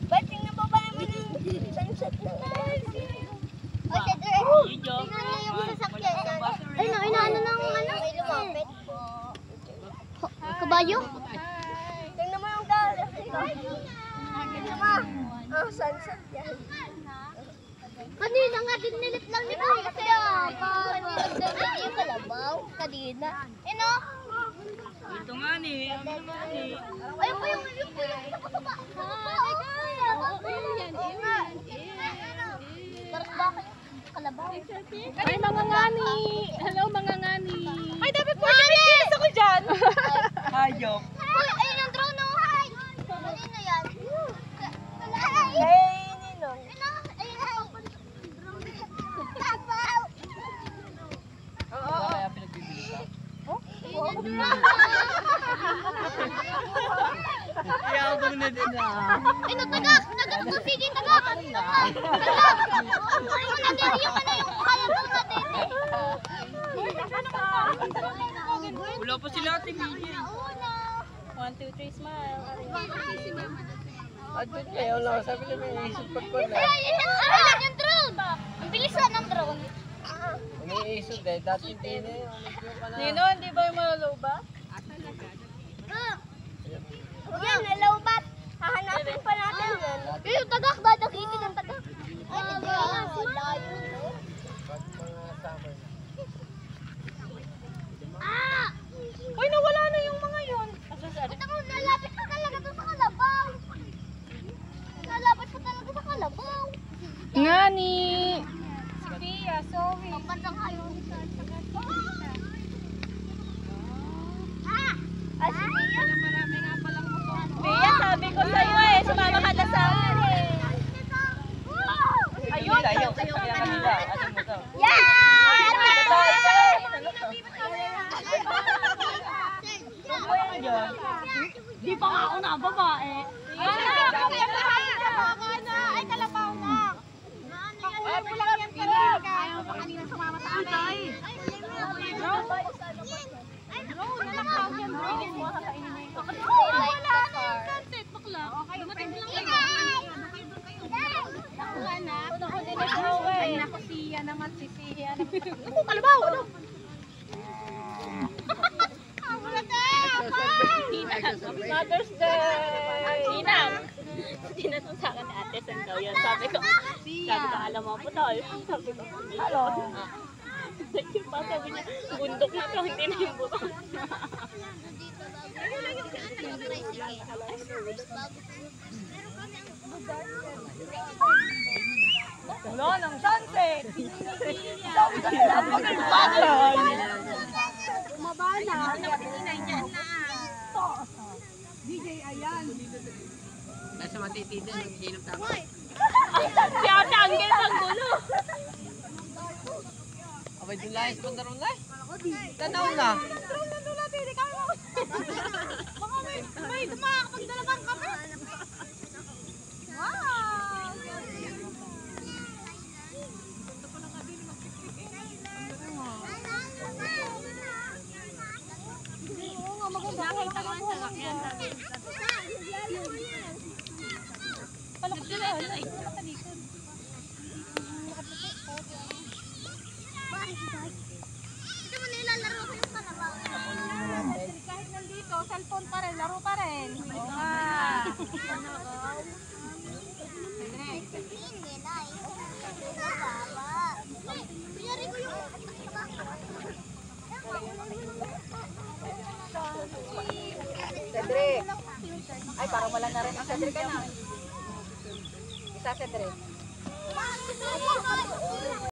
Ba't tingnan mo ba naman yung sunset na? O, Cedric, tingnan mo yung sasakyan yan. Ay, ano nang ano? May lumapit. Kabayo? Tingnan mo yung dala. Tingnan mo. Oh, sunset yan. Kanina nga, dinilit lang ni Kuya. Kaya, Kanina yung kalabaw. Kanina. Ano? Ito nga ni. Ano naman ni? Ayun po yung nakasaba. Parang bakit kalabaw? Ay, mga ngani. Hello, mga ngani. Ay, dapat po yung ako dyan. Hayop. Ay, ayun ang drone, oh. Hi. Kanina yan. Hey, Ninong. Kaya pinagbibili ka? Kaya bang na din ah. Ay, nagtagak po, sige, tagak. Ay, natin yung kaya po natin. Wala pa sila ating bigyan. 1, 2, 3, smile. At yun kayo lang. Sabi na may isip pagkula. Ay, yung drone. Ang bilisan ng drone. Umiisip eh. Dati hindi na yun. Nino, hindi ba yung malalobat? Yan, nalobat. Hahanapin pa natin yan. Yung tagak, dadakitin ng tagak. Ay, layo. Ah! Uy, nawala na yung mga yun. Ako, nalapit pa talaga doon sa kalabaw. Nalapit pa talaga sa kalabaw. Ngani. Pia, sorry. Pampansang kayo. Ah, si Pia? Pia, sabi ko sa'yo eh. Sumama ka na sa akin eh. Ayun. Ayaw. Kaya kanila. Ano mo daw? Yeah! Di pa nga ako nababae. Ay, kalabaw na. Ay, pulang yan ka. Ayaw pa kanina sumama sa akin. Wala na. Sunset, bakla. Dumating lang kayo. Nakuha na. Ay, naku, siya naman, si siya naman. Naku, kalabaw, ano? Mother's Day! Ninang! Tinatong sa akin ni Ate San daw yun. Sabi ko, alam mo po tol. Sabi ko, hello. Yung pa sabi niya, bundok na to, hindi na yung bundok. Wala ng sunset! Sabi ko, napagalipagan! Bumaba na. Kasi matititin. Hinap tayo. Si Ate Angel ang gulo! Abay, doon lang. Sa pandaron lang. Tanaw na. Baka may makakapagdalagang kami. Wow! Oo nga, maganda. Nakita ko ang sasakyan. Palakot sila. Nakalikod. Ito mo nilalaro ko yung kalabaw. Kahit nandito, cellphone pa rin, laro pa rin. Oo nga. Cedric! Ay, parang wala na rin ang Cedric na. Isa Cedric.